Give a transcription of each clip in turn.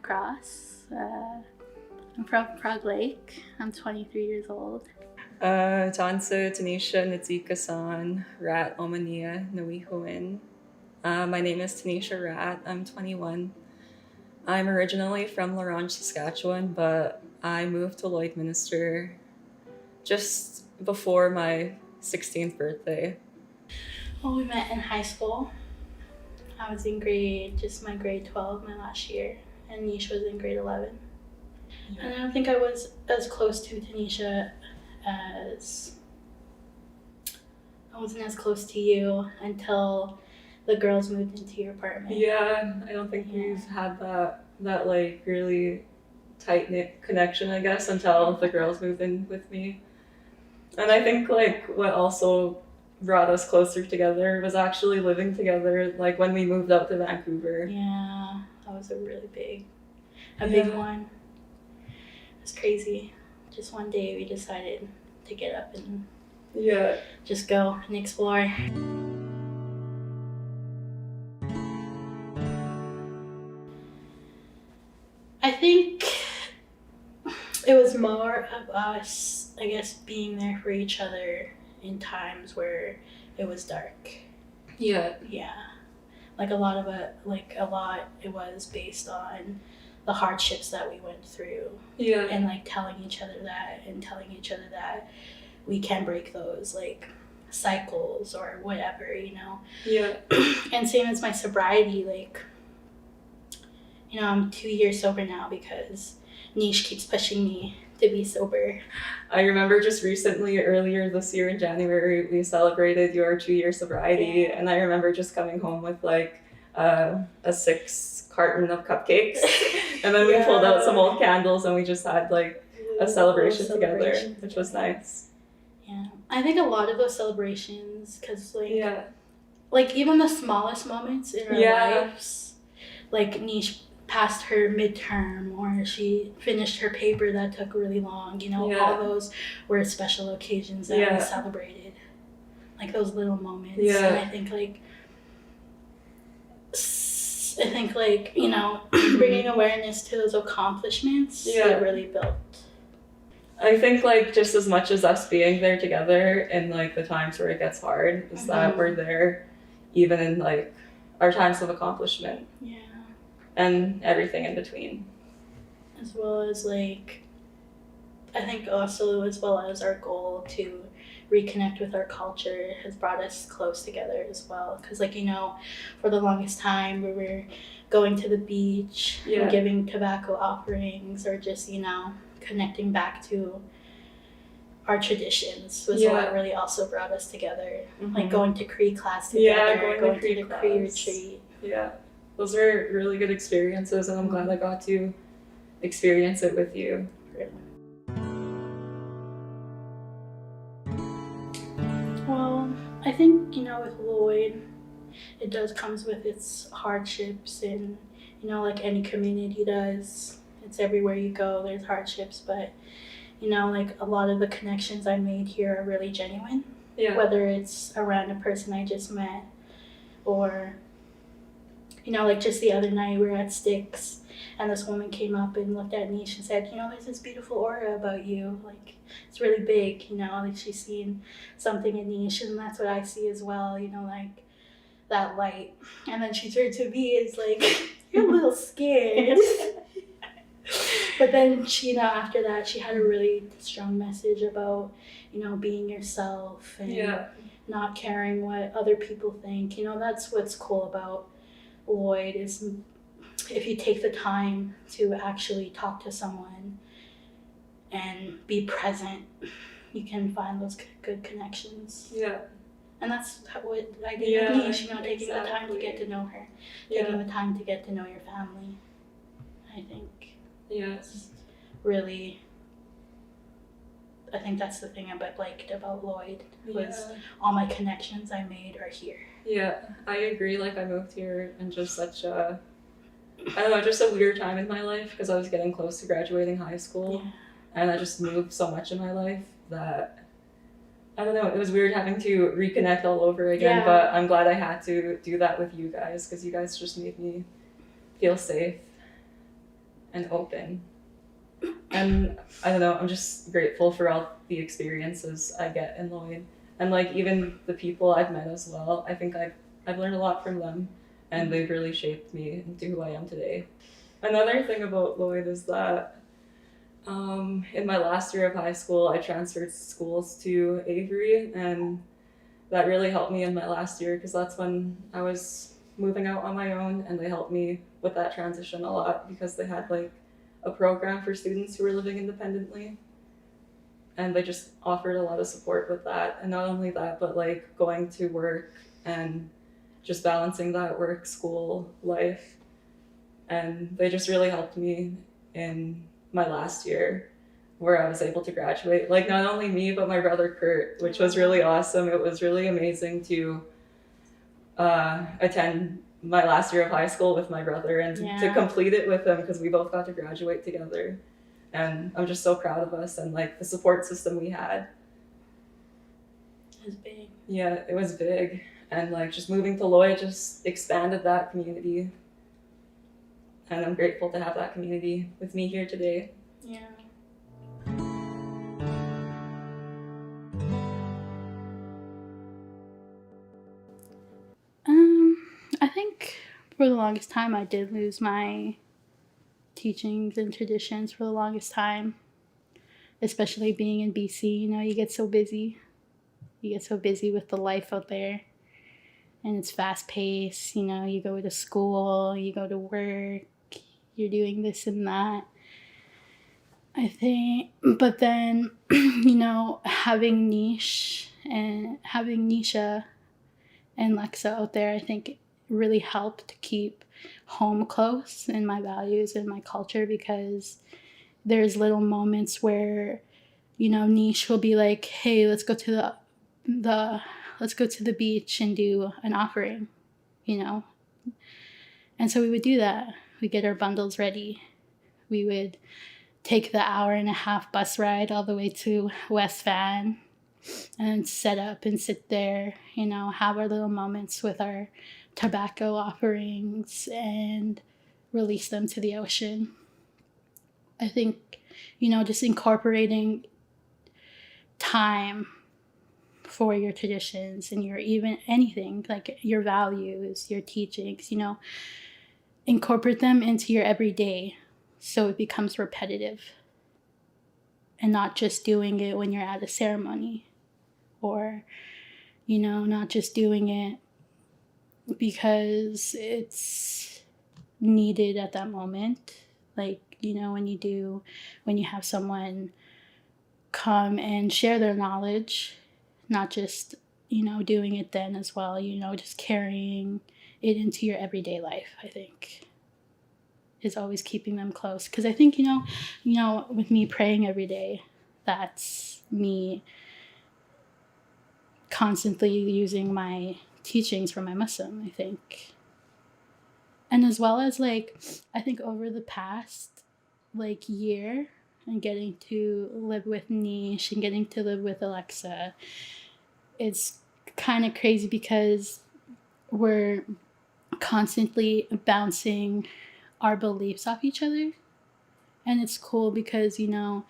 Cross. I'm from Prague Lake. I'm 23 years old. Tanesha, Tanesha, Natsika-san, Ratt, Omania, Nawihuin. My name is Tanesha Ratt. I'm 21. I'm originally from Laurent, Saskatchewan, but I moved to Lloydminster just before my 16th birthday. Well, we met in high school. I was in my grade 12, my last year, and Nish was in grade 11. Yeah. And I don't think I was as close to Tanesha I wasn't as close to you until the girls moved into your apartment. Yeah, I don't think we've had that like really tight-knit connection, I guess, until the girls moved in with me. And I think like what also brought us closer together was actually living together, like when we moved out to Vancouver. Yeah, that was a really big one. It was crazy. Just one day we decided to get up and just go and explore. I think it was more of us, I guess, being there for each other in times where it was dark. Yeah. Like it was based on the hardships that we went through. Yeah. And like telling each other that we can break those like cycles or whatever, you know. Yeah. And same as my sobriety, like, you know, I'm 2 years sober now because Nish keeps pushing me to be sober. I remember just recently, earlier this year in January, we celebrated your 2-year sobriety, and I remember just coming home with like a 6 carton of cupcakes, and then we pulled out some old candles and we just had like a celebration together, which was nice. Yeah, I think a lot of those celebrations, because like even the smallest moments in our lives, like Nish passed her midterm or she finished her paper that took really long, you know, all those were special occasions that we celebrated, like those little moments. And I think like you know, bringing awareness to those accomplishments that really built. I think like just as much as us being there together in like the times where it gets hard is that we're there even in like our times of accomplishment. Yeah. And everything in between. As well as like, I think also as well as our goal to reconnect with our culture has brought us close together as well. Because like, you know, for the longest time we were going to the beach and giving tobacco offerings or just, you know, connecting back to our traditions was what really also brought us together. Like going to Cree class together, going to the Cree retreat. Yeah. Those are really good experiences, and I'm glad I got to experience it with you. Well, I think, you know, with Lloyd, it comes with its hardships, and, you know, like any community does, it's everywhere you go, there's hardships, but, you know, like a lot of the connections I made here are really genuine. Yeah. Whether it's a random person I just met or, you know, like just the other night we were at Sticks and this woman came up and looked at Nish and said, you know, there's this beautiful aura about you. Like, it's really big, you know, like she's seen something in Nish and that's what I see as well, you know, like that light. And then she turned to me and is like, you're a little scared. But then she, you know, after that, she had a really strong message about, you know, being yourself and not caring what other people think. You know, that's what's cool about Lloyd is if you take the time to actually talk to someone and be present, you can find those good connections. Yeah. And that's what I did with Nish, you know, taking the time to get to know her, taking the time to get to know your family. I think it's really, I think that's the thing I liked about Lloyd was all my connections I made are here. Yeah, I agree. Like I moved here in just such a, I don't know, just a weird time in my life because I was getting close to graduating high school and I just moved so much in my life that, I don't know, it was weird having to reconnect all over again, but I'm glad I had to do that with you guys because you guys just made me feel safe. and open. And I don't know, I'm just grateful for all the experiences I get in Lloyd. And like even the people I've met as well, I think I've learned a lot from them, and they've really shaped me into who I am today. Another thing about Lloyd is that in my last year of high school, I transferred schools to Avery, and that really helped me in my last year because that's when I was moving out on my own, and they helped me with that transition a lot because they had like a program for students who were living independently, and they just offered a lot of support with that. And not only that, but like going to work and just balancing that work school life, and they just really helped me in my last year where I was able to graduate. Like not only me, but my brother Kurt, which was really awesome. It was really amazing to attend my last year of high school with my brother and to complete it with him because we both got to graduate together. And I'm just so proud of us and like the support system we had. It was big. Yeah, it was big. And like just moving to Lloyd just expanded that community. And I'm grateful to have that community with me here today. Yeah. I think for the longest time I did lose my teachings and traditions for the longest time, especially being in BC. You know, you get so busy. You get so busy with the life out there, and it's fast paced. You know, you go to school, you go to work, you're doing this and that. I think, but then, you know, having Nisha and Lexa out there, I think really helped to keep home close in my values and my culture, because there's little moments where, you know, Nish will be like, hey, let's go to the beach and do an offering, you know. And so we would do that. We get our bundles ready. We would take the 1.5-hour bus ride all the way to West Van and set up and sit there, you know, have our little moments with our tobacco offerings and release them to the ocean. I think, you know, just incorporating time for your traditions and your even anything, like your values, your teachings, you know, incorporate them into your everyday so it becomes repetitive and not just doing it when you're at a ceremony, or, you know, not just doing it because it's needed at that moment. Like, you know, when you have someone come and share their knowledge, not just, you know, doing it then as well, you know, just carrying it into your everyday life, I think is always keeping them close. Because I think, you know, with me praying every day, that's me constantly using my teachings from my Muslim, I think. And as well as, like, I think over the past, like, year, and getting to live with Nish and getting to live with Alexa, it's kind of crazy because we're constantly bouncing our beliefs off each other. And it's cool because, you know,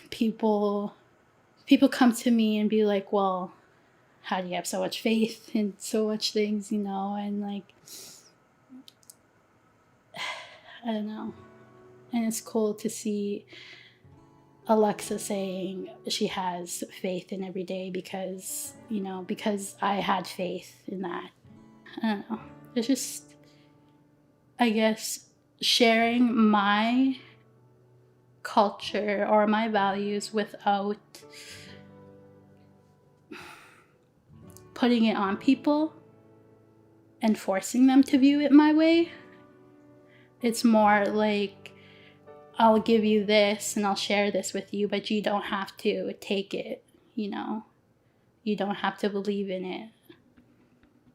people come to me and be like, well, how do you have so much faith in so much things, you know? And like, I don't know. And it's cool to see Alexa saying she has faith in every day because, you know, because I had faith in that. I don't know. It's just, I guess, sharing my culture or my values without putting it on people and forcing them to view it my way. It's more like, I'll give you this and I'll share this with you, but you don't have to take it, you know? You don't have to believe in it.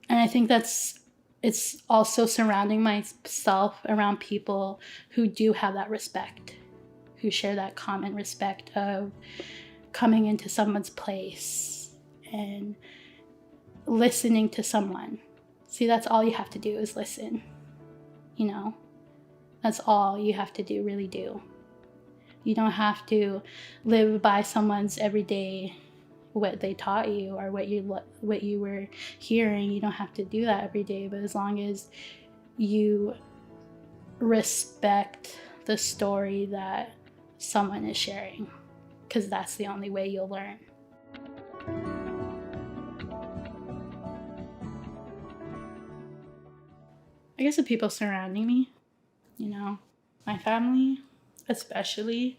And I think it's also surrounding myself around people who do have that respect, who share that common respect of coming into someone's place and listening to someone. See, that's all you have to do is listen. You know, that's all you have to really do. You don't have to live by someone's everyday what they taught you or what you were hearing. You don't have to do that every day, but as long as you respect the story that someone is sharing, because that's the only way you'll learn. I guess the people surrounding me, you know, my family, especially,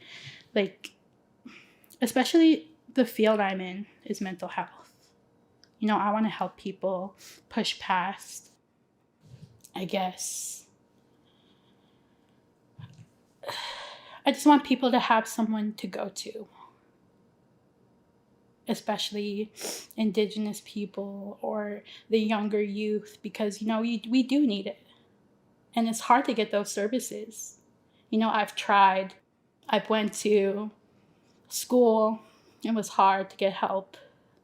especially the field I'm in is mental health. You know, I want to help people push past, I guess. I just want people to have someone to go to, especially Indigenous people or the younger youth, because, you know, we do need it. And it's hard to get those services. You know, I've tried. I went to school. It was hard to get help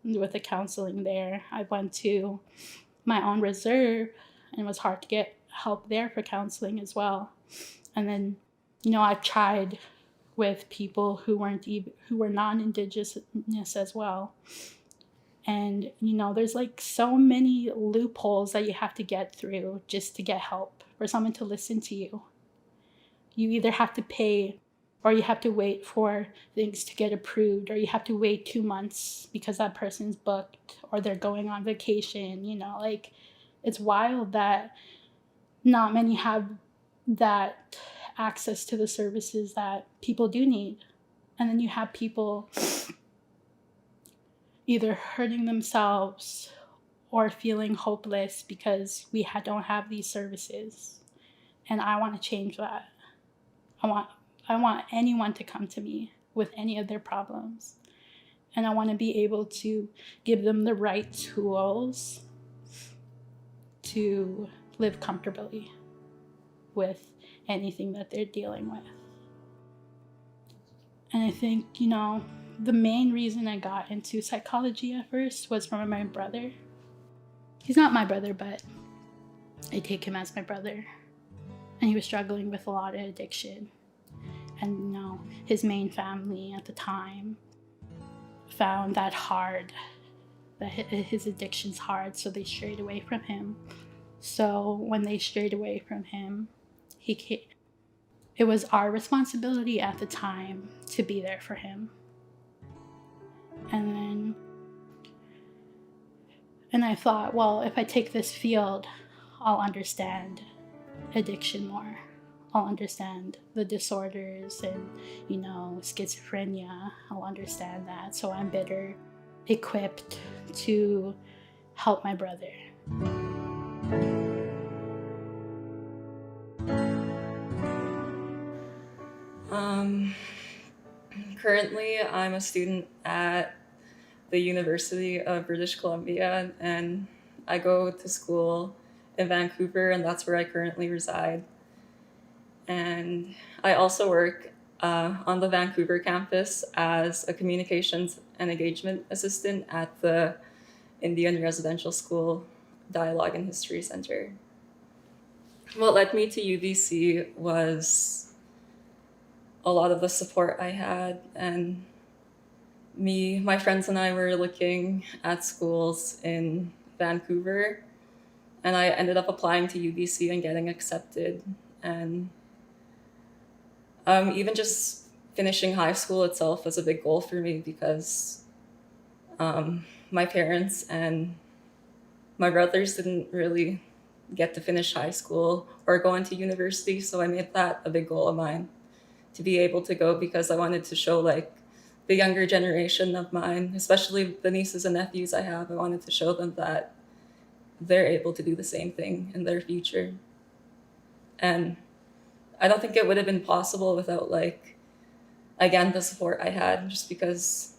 with the counseling there. I went to my own reserve, and it was hard to get help there for counseling as well. And then, you know, I've tried with people who were non-Indigenous as well. And, you know, there's like so many loopholes that you have to get through just to get help, for someone to listen to you. You either have to pay, or you have to wait for things to get approved, or you have to wait 2 months because that person's booked or they're going on vacation. You know, like, it's wild that not many have that access to the services that people do need. And then you have people either hurting themselves or feeling hopeless because we don't have these services. And I want to change that. I want anyone to come to me with any of their problems. And I want to be able to give them the right tools to live comfortably with anything that they're dealing with. And I think, you know, the main reason I got into psychology at first was from my brother. He's not my brother, but I take him as my brother. And he was struggling with a lot of addiction. And, you know, his main family at the time found that hard, that his addiction's hard, so they strayed away from him. So when they strayed away from him, it was our responsibility at the time to be there for him. And I thought, well, if I take this field, I'll understand addiction more. I'll understand the disorders and, you know, schizophrenia. I'll understand that. So I'm better equipped to help my brother. Currently, I'm a student at the University of British Columbia, and I go to school in Vancouver, and that's where I currently reside. And I also work on the Vancouver campus as a communications and engagement assistant at the Indian Residential School Dialogue and History Center. What led me to UBC was a lot of the support I had, and my friends and I were looking at schools in Vancouver, and I ended up applying to UBC and getting accepted. And even just finishing high school itself was a big goal for me because my parents and my brothers didn't really get to finish high school or go into university, so I made that a big goal of mine, to be able to go, because I wanted to show like the younger generation of mine, especially the nieces and nephews I have, I wanted to show them that they're able to do the same thing in their future. And I don't think it would have been possible without, like, again, the support I had, just because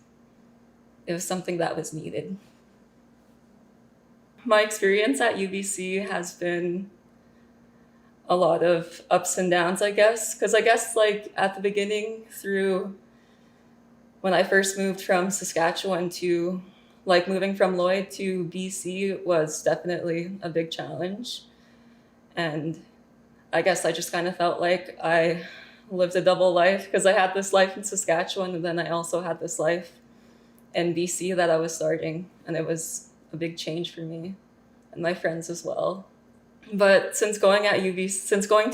it was something that was needed. My experience at UBC has been a lot of ups and downs, I guess, because I guess like at the beginning, through when I first moved from Saskatchewan to like moving from Lloyd to BC was definitely a big challenge. And I guess I just kind of felt like I lived a double life because I had this life in Saskatchewan and then I also had this life in BC that I was starting, and it was a big change for me and my friends as well. But since going to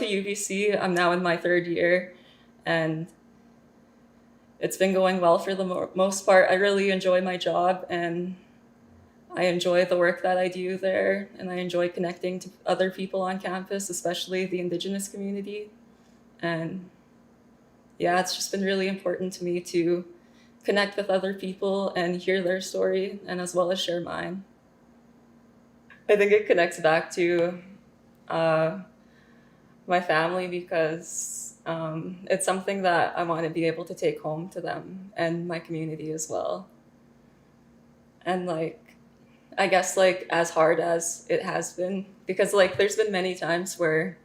UBC, I'm now in my third year, and it's been going well for the most part. I really enjoy my job, and I enjoy the work that I do there, and I enjoy connecting to other people on campus, especially the Indigenous community. And yeah, it's just been really important to me to connect with other people and hear their story, and as well as share mine. I think it connects back to uh, my family because it's something that I want to be able to take home to them and my community as well. And like, I guess like as hard as it has been, because like there's been many times where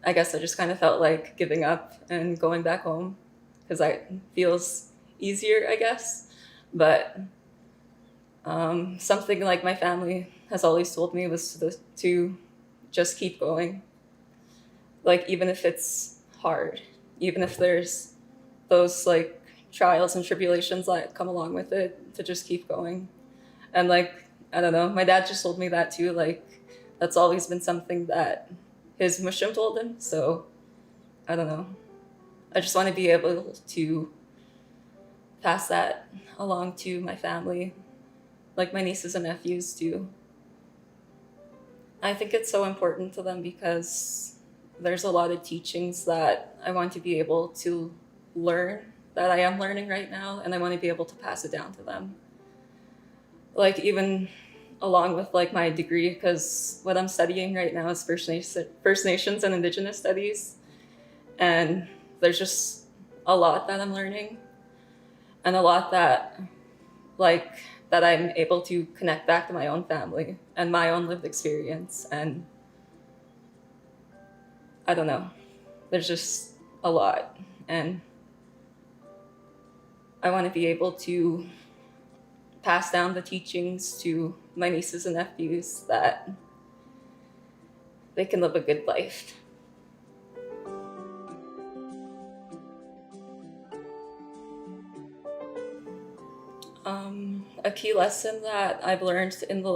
I guess I just kind of felt like giving up and going back home because it feels easier, I guess. But something like my family has always told me was to just keep going. Like even if it's hard, even if there's those like trials and tribulations that come along with it, to just keep going. And like, I don't know, my dad just told me that too. Like that's always been something that his mushroom told him. So I don't know. I just want to be able to pass that along to my family, like my nieces and nephews do. I think it's so important to them because there's a lot of teachings that I want to be able to learn that I am learning right now, and I want to be able to pass it down to them. Like even along with like my degree, because what I'm studying right now is First Nations and Indigenous Studies, and there's just a lot that I'm learning, and a lot that like that I'm able to connect back to my own family and my own lived experience. And I don't know, there's just a lot, and I want to be able to pass down the teachings to my nieces and nephews that they can live a good life. A key lesson that I've learned in the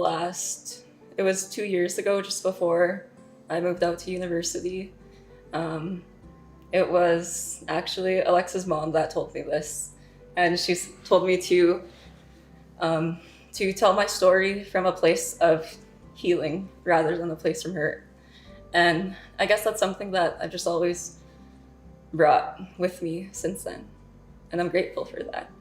it was 2 years ago, just before I moved out to university. It was actually Alexa's mom that told me this, and she's told me to tell my story from a place of healing rather than a place from hurt. And I guess that's something that I've just always brought with me since then, and I'm grateful for that.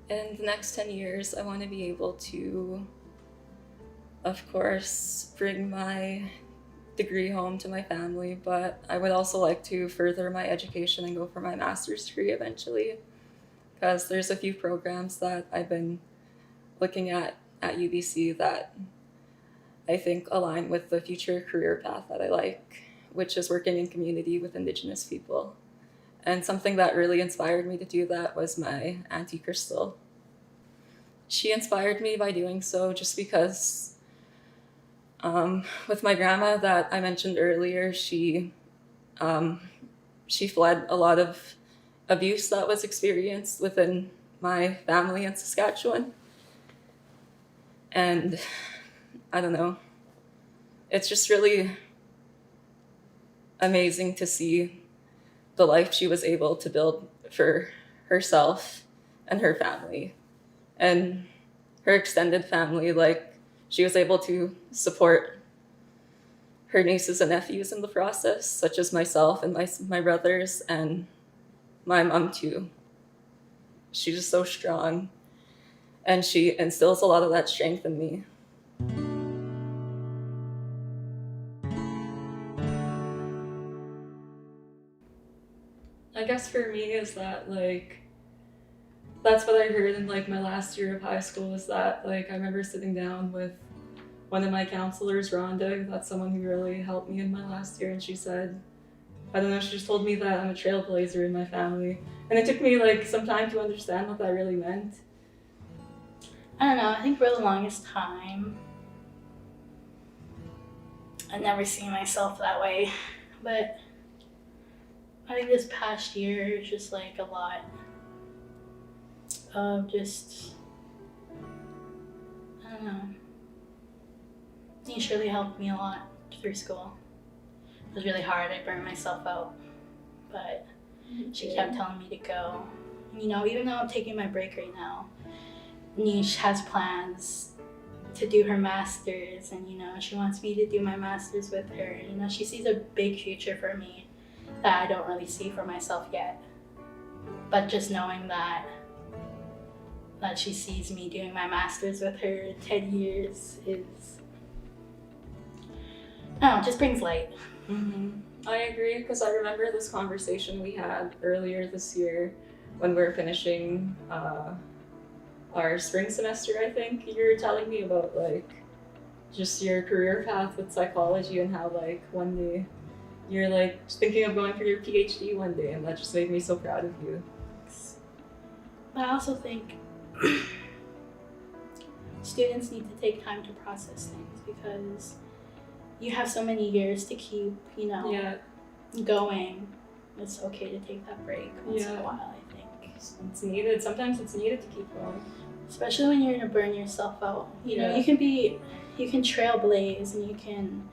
In the next 10 years, I want to be able to, of course, bring my degree home to my family, but I would also like to further my education and go for my master's degree eventually, because there's a few programs that I've been looking at UBC that I think align with the future career path that I like, which is working in community with Indigenous people. And something that really inspired me to do that was my Auntie Crystal. She inspired me by doing so just because with my grandma that I mentioned earlier, she fled a lot of abuse that was experienced within my family in Saskatchewan. And I don't know, it's just really amazing to see the life she was able to build for herself and her family and her extended family. Like she was able to support her nieces and nephews in the process, such as myself and my brothers and my mom too. She's just so strong, and she instills a lot of that strength in me. I guess for me is that like that's what I heard in like my last year of high school, is that like I remember sitting down with one of my counselors, Rhonda, that's someone who really helped me in my last year, and she said, I don't know, she just told me that I'm a trailblazer in my family. And it took me like some time to understand what that really meant. I don't know, I think for the longest time, I never seen myself that way. But I think this past year is just like a lot of just, I don't know. He really helped me a lot through school. It was really hard, I burned myself out. But she kept telling me to go. And, you know, even though I'm taking my break right now, Niche has plans to do her master's, and you know, she wants me to do my master's with her. And, you know, she sees a big future for me that I don't really see for myself yet. But just knowing that she sees me doing my master's with her in 10 years is, I don't know, just brings light. I agree, because I remember this conversation we had earlier this year when we were finishing our spring semester. I think you were telling me about like just your career path with psychology and how like one day you're like thinking of going for your PhD one day, and that just made me so proud of you. But I also think students need to take time to process things, because you have so many years to keep, you know, going. It's okay to take that break once in a while, I think. It's needed. Sometimes it's needed to keep going. Especially when you're gonna burn yourself out. You know, you can trailblaze and you can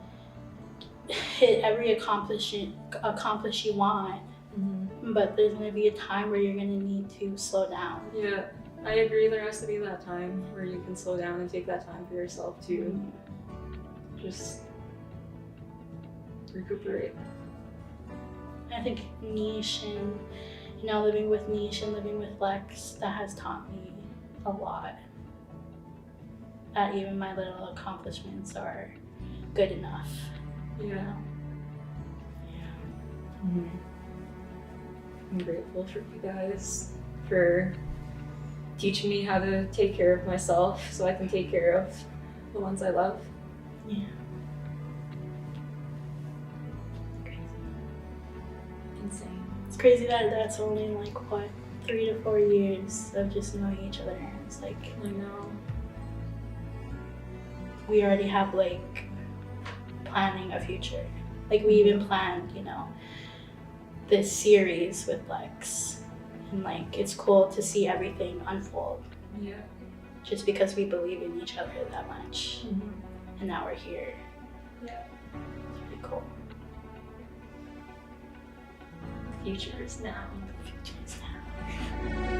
hit every accomplish you want. But there's gonna be a time where you're gonna need to slow down. Yeah, I agree. There has to be that time where you can slow down and take that time for yourself to just recuperate. I think Niche and, you know, living with Niche and living with Lex, that has taught me a lot. That even my little accomplishments are good enough. Yeah. I'm grateful for you guys for teaching me how to take care of myself so I can take care of the ones I love. Yeah. Insane. It's crazy that that's only like, what, 3 to 4 years of just knowing each other. It's like, I know. we already have like planning a future. Like we even planned, you know, this series with Lex. And like, it's cool to see everything unfold. Yeah. Just because we believe in each other that much. And now we're here. Yeah. It's really cool. The future is now. The future is now.